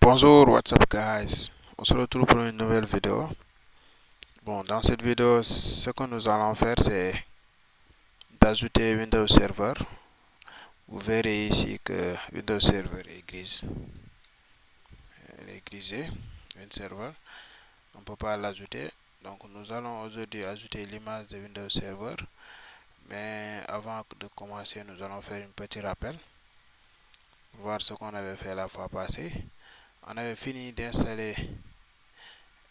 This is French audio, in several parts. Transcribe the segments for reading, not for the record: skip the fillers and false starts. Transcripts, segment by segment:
Bonjour, what's up guys? On se retrouve pour une nouvelle vidéo. Bon, dans cette vidéo, ce que nous allons faire, c'est d'ajouter Windows Server. Vous verrez ici que Windows Server est grise. Elle est grisée, Windows Server. On ne peut pas l'ajouter. Donc, nous allons aujourd'hui ajouter l'image de Windows Server. Mais avant de commencer, nous allons faire un petit rappel. Pour voir ce qu'on avait fait la fois passée. On avait fini d'installer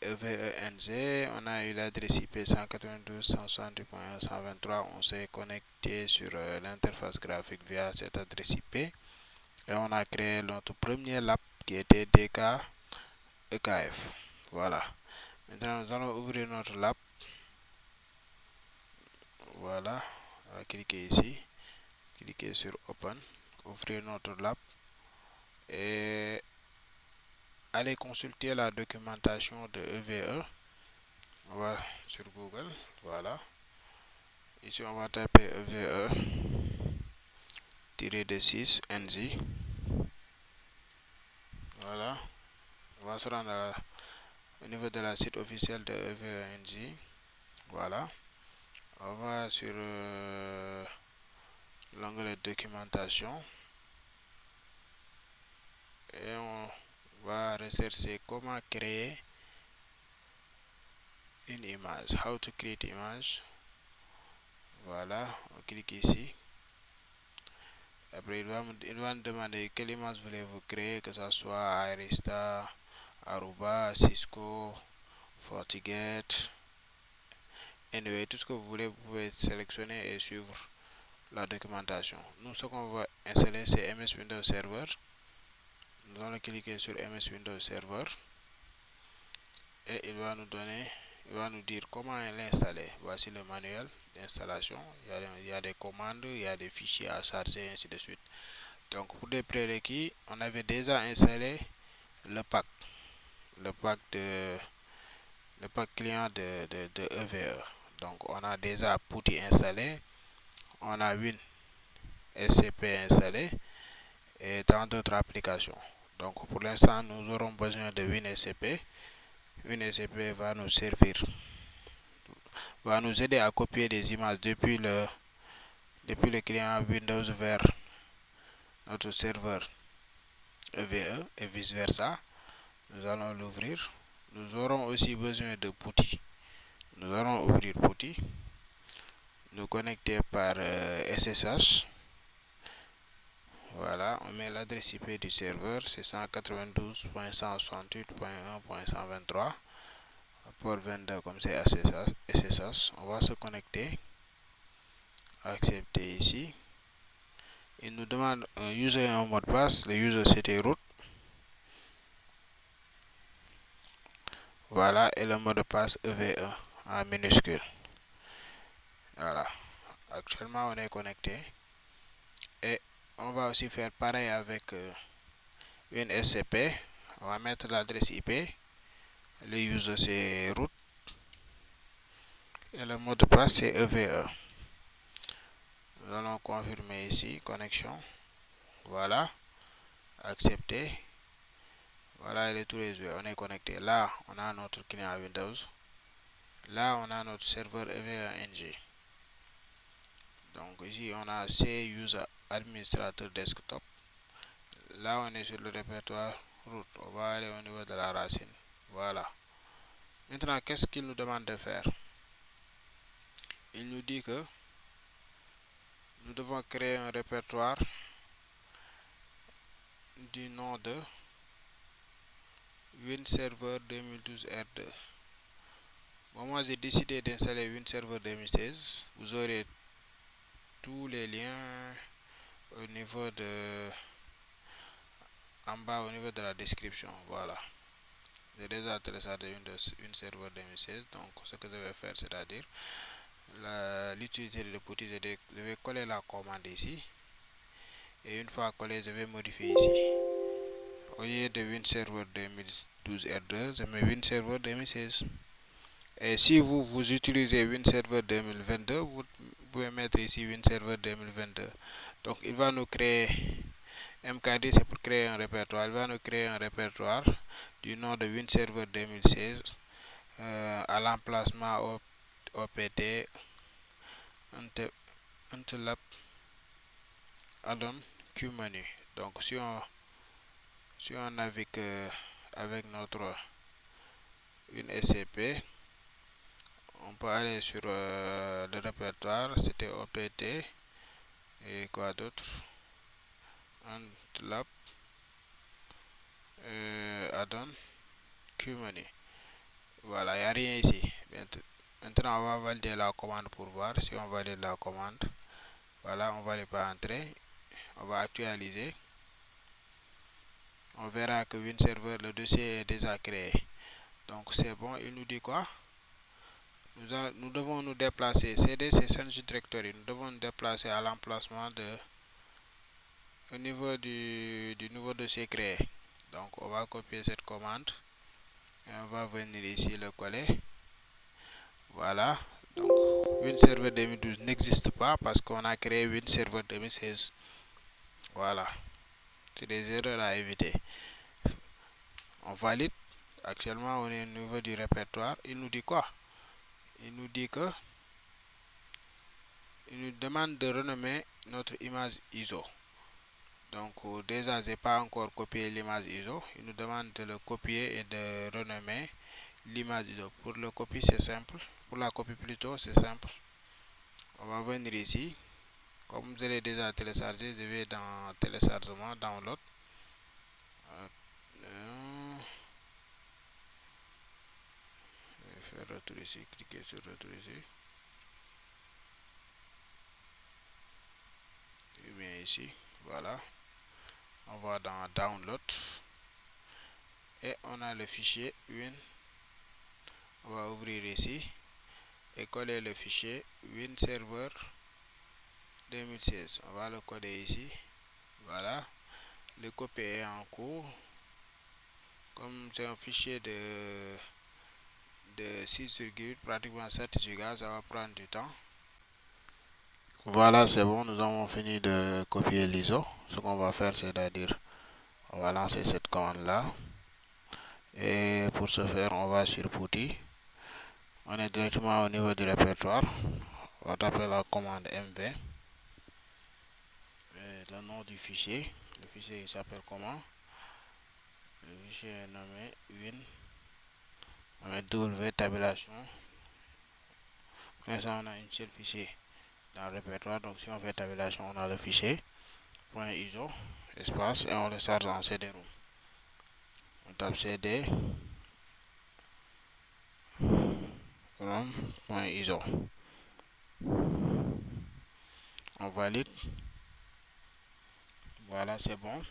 EVE-NG, on a eu l'adresse IP 192.168.123. On s'est connecté sur l'interface graphique via cette adresse IP et on a créé notre premier lab qui était DK EKF. Voilà. Maintenant, nous allons ouvrir notre lab. Voilà. On va cliquer ici, cliquer sur Open, ouvrir notre lab et aller consulter la documentation de EVE. On va sur Google, voilà. Ici, on va taper EVE-6 NG. Voilà. On va se rendre au niveau de la site officiel de EVE-NG. Voilà. On va sur l'onglet documentation. Et on va rechercher comment créer une image. How to create image. Voilà. On clique ici. Après, il va me demander quelle image voulez-vous créer, que ce soit Arista, Aruba, Cisco, FortiGate. Anyway, tout ce que vous voulez, vous pouvez sélectionner et suivre la documentation. Nous, ce qu'on va installer, c'est MS Windows Server. Nous allons cliquer sur MS Windows Server. Et il va nous dire comment l'installer. Voici le manuel d'installation. Il y a des commandes, il y a des fichiers à charger, ainsi de suite. Donc, pour des prérequis, on avait déjà installé le pack client de EVE. Donc, on a déjà PuTTY installé, on a WinSCP installé et tant d'autres applications. Donc, pour l'instant, nous aurons besoin de WinSCP. WinSCP va nous aider à copier des images depuis le client Windows vers notre serveur EVE et vice versa. Nous allons l'ouvrir. Nous aurons aussi besoin de PuTTY. Nous allons ouvrir PuTTY, nous connecter par SSH. Voilà, on met l'adresse IP du serveur, c'est 192.168.1.123. Port 22 comme c'est SSH. On va se connecter. Accepter ici. Il nous demande un user et un mot de passe. Le user c'était root. Voilà, et le mot de passe EVE en minuscule. Voilà. Actuellement, on est connecté. Et on va aussi faire pareil avec WinSCP. On va mettre l'adresse IP. Le user c'est root. Et le mot de passe c'est EVE. Nous allons confirmer ici, connexion. Voilà. Accepter. Voilà, il est tous les yeux. On est connecté. Là, on a notre client Windows. Là, on a notre serveur EVE-NG. Donc ici, on a C user administrateur desktop. Là, on est sur le répertoire root. On va aller au niveau de la racine. Voilà. Maintenant, qu'est-ce qu'il nous demande de faire? Il nous dit que nous devons créer un répertoire du nom de WinServer 2012 R2. Bon, moi, j'ai décidé d'installer WinServer 2016. Vous aurez tous les liens au niveau en bas au niveau de la description. Voilà. J'ai déjà téléchargé WinServer 2016. Donc, ce que je vais faire, c'est-à-dire l'utilité de PuTTY, je vais coller la commande ici. Et une fois collé, je vais modifier ici. Au lieu de WinServer 2012 R2, je mets WinServer 2016. Et si vous utilisez WinServer 2022, vous pouvez mettre ici WinServer 2022. Donc, il va nous créer mkd c'est pour créer un répertoire. Il va nous créer un répertoire du nom de WinServer 2016 à l'emplacement opt untlap addon qmenu. Donc si on navigue avec notre WinSCP, on peut aller sur le répertoire, c'était opt et quoi d'autre, untlap addon qmenu. Voilà, il n'y a rien ici. Maintenant, on va valider la commande pour voir. Si on valide la commande, voilà, on ne va pas entrer. On va actualiser. On verra que WinServer, le dossier est déjà créé. Donc c'est bon. Il nous dit quoi? Nous devons nous déplacer. CD c'est Change Directory. Nous devons nous déplacer à l'emplacement au niveau du nouveau dossier créé. Donc on va copier cette commande et on va venir ici le coller. Voilà. Donc WinServer 2012 n'existe pas parce qu'on a créé WinServer 2016. Voilà. C'est des erreurs à éviter. On valide. Actuellement, on est au niveau du répertoire. Il nous dit quoi? Il nous dit que il nous demande de renommer notre image ISO. Donc déjà, j'ai pas encore copié l'image ISO. Il nous demande de le copier et de renommer l'image ISO. Pour le copier, c'est simple. Pour la copie plutôt, c'est simple. On va venir ici. Comme vous l'avez déjà téléchargé, je vais dans téléchargement, download. Je vais faire retour ici, cliquer sur retour ici. Et bien ici, voilà. On va dans download. Et on a le fichier Win. On va ouvrir ici. Et coller le fichier WinServer 2016. On va le coller ici. Voilà. Le copier est en cours. Comme c'est un fichier de 6, pratiquement 7 Go, ça va prendre du temps. Voilà, c'est bon, nous avons fini de copier l'ISO. Ce qu'on va faire, c'est-à-dire, on va lancer cette commande-là. Et pour ce faire, on va sur Putty. On est directement au niveau du répertoire. On va taper la commande mv. Et le nom du fichier. Le fichier, il s'appelle comment? Le fichier est nommé win. On met w tabulation. Pour l'instant, on a une seule fichier dans le répertoire. Donc, si on fait tabulation, on a le fichier .iso espace et on le charge en CD-ROM. On tape cd rom.iso. On valide. Voilà, c'est bon.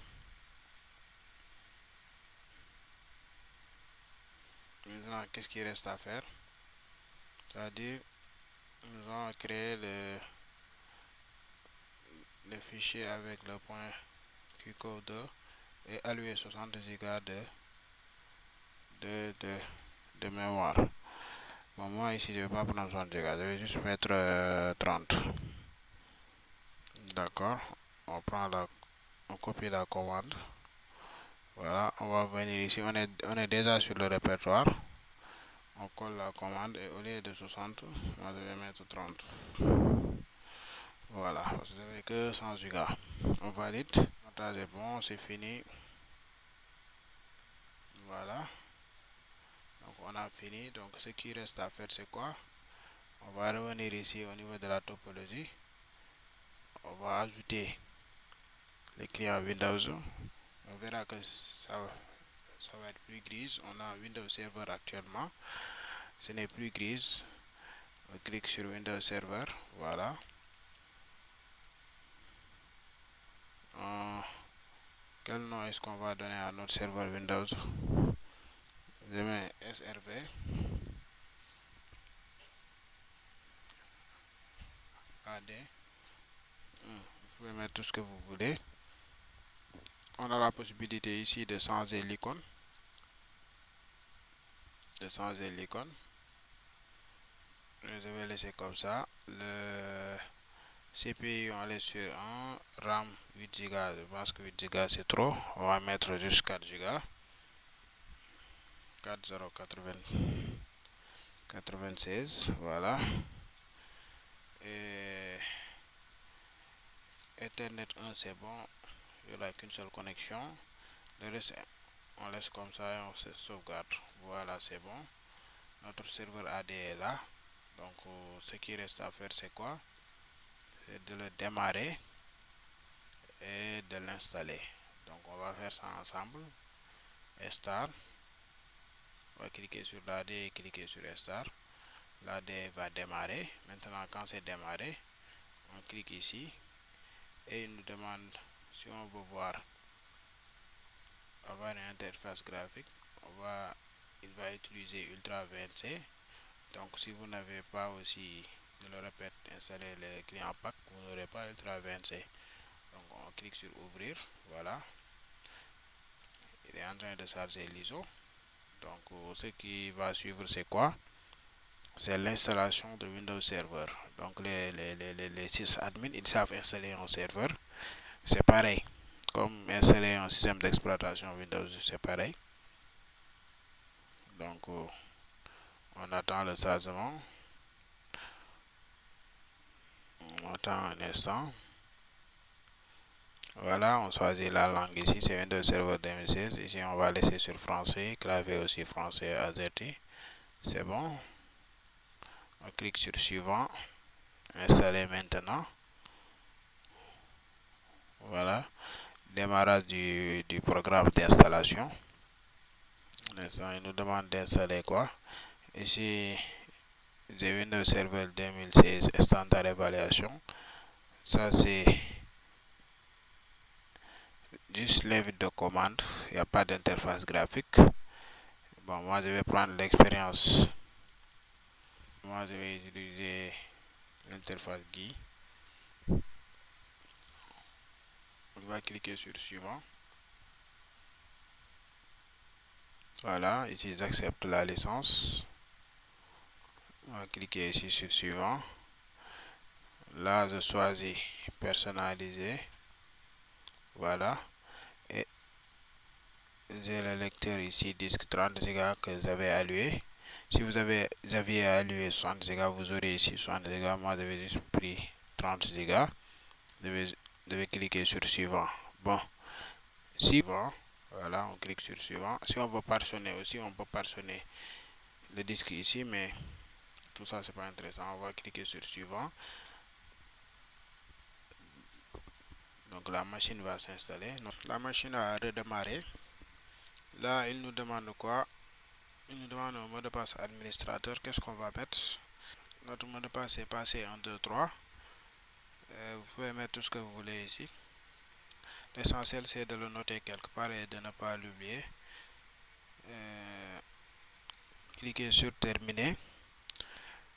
Maintenant, qu'est-ce qu'il reste à faire? C'est-à-dire, nous allons créer le fichier avec le point qcode et allouer 60 Go de mémoire. Bon, moi ici je vais pas prendre 60 Go, je vais juste mettre 30. D'accord. On copie la commande. Voilà, on va venir ici. On est déjà sur le répertoire. On colle la commande et au lieu de 60, moi je vais mettre 30. Voilà, parce que j'avais que 100 Go. On valide. Montage est bon, c'est fini. Voilà. Donc on a fini. Donc ce qui reste à faire, c'est quoi? On va revenir ici au niveau de la topologie. On va ajouter les clients Windows. On verra que ça va être plus grise. On a Windows Server actuellement. Ce n'est plus grise. On clique sur Windows Server. Voilà. Quel nom est-ce qu'on va donner à notre serveur Windows? Je mets SRV. AD. Vous pouvez mettre tout ce que vous voulez. On a la possibilité ici de changer l'icône. Je vais laisser comme ça. CPU, on laisse sur 1. RAM 8 Go, je pense que 8 Go c'est trop. On va mettre juste 4 Go. 4096, voilà. Et Ethernet 1 c'est bon, il n'y a qu'une seule connexion. Le reste on laisse comme ça et on se sauvegarde. Voilà, c'est bon. Notre serveur AD est là. Donc ce qui reste à faire c'est quoi? C'est de le démarrer et de l'installer. Donc on va faire ça ensemble. Start. On va cliquer sur l'AD et cliquer sur Start. L'AD va démarrer. Maintenant quand c'est démarré, on clique ici et il nous demande si on veut avoir une interface graphique. Il va utiliser Ultra VNC. Donc si vous n'avez pas aussi, je le répète, installé le client pack, vous n'aurez pas Ultra VNC. Donc on clique sur ouvrir, voilà. Il est en train de charger l'ISO. Donc ce qui va suivre c'est quoi? C'est l'installation de Windows Server. Donc les sysadmins, ils savent installer un serveur. C'est pareil. Comme installer un système d'exploitation Windows, c'est pareil. Donc on attend le chargement. On attend un instant. Voilà, on choisit la langue ici, c'est Windows Server 2016. Ici, on va laisser sur français, clavier aussi français AZT. C'est bon. On clique sur suivant, installer maintenant. Voilà, démarrage du programme d'installation. Il nous demande d'installer quoi? Ici, j'ai Windows Server 2016 standard évaluation. Ça, c'est juste l'invite de commande, il n'y a pas d'interface graphique. Bon, moi je vais prendre l'expérience. Moi je vais utiliser l'interface GUI. On va cliquer sur suivant. Voilà, ici j'accepte la licence. On va cliquer ici sur suivant. Là je choisis personnaliser. Voilà. Et j'ai le lecteur ici, disque 30 Go que j'avais alloué. Si vous aviez alloué 60 Go, vous aurez ici 60 Go. Moi j'avais juste pris 30 Go. Je vais cliquer sur suivant. Bon, suivant. Voilà, on clique sur suivant. Si on veut partitionner aussi, on peut partitionner le disque ici, mais tout ça c'est pas intéressant. On va cliquer sur suivant. Donc la machine va s'installer. La machine a redémarré. Là, il nous demande quoi? Il nous demande un mot de passe administrateur. Qu'est-ce qu'on va mettre? Notre mot de passe est passé 1, 2, 3. Vous pouvez mettre tout ce que vous voulez ici. L'essentiel c'est de le noter quelque part et de ne pas l'oublier. Cliquez sur terminer.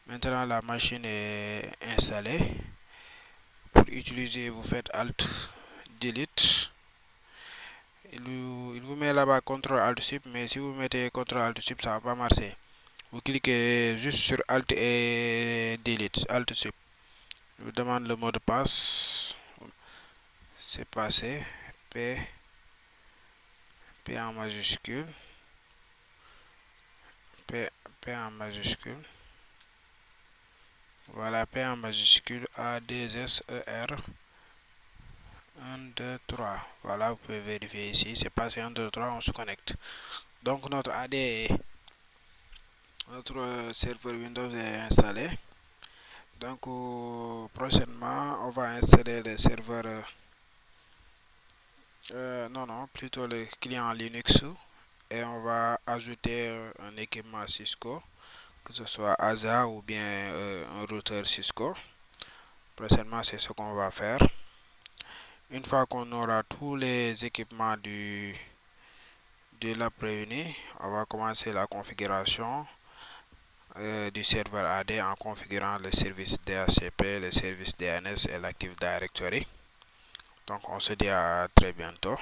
Maintenant la machine est installée. Pour utiliser, vous faites Alt Delete. Il vous met là-bas CTRL Alt Shift, mais si vous mettez CTRL Alt Shift, ça va pas marcher. Vous cliquez juste sur Alt et Delete, Alt Shift. Il vous demande le mot de passe. C'est passé. P en majuscule. P en majuscule. Voilà, P en majuscule, A, D, S, E, R. 1, 2, 3. Voilà, vous pouvez vérifier ici. C'est passé 1, 2, 3, on se connecte. Donc notre notre serveur Windows est installé. Donc prochainement, on va installer le serveur. Non, plutôt le client Linux. Et on va ajouter un équipement Cisco, que ce soit ASA ou bien un routeur Cisco. Prochainement, c'est ce qu'on va faire. Une fois qu'on aura tous les équipements de la prévenue, on va commencer la configuration du serveur AD en configurant le service DHCP, le service DNS et l'Active Directory. Donc on se dit à très bientôt.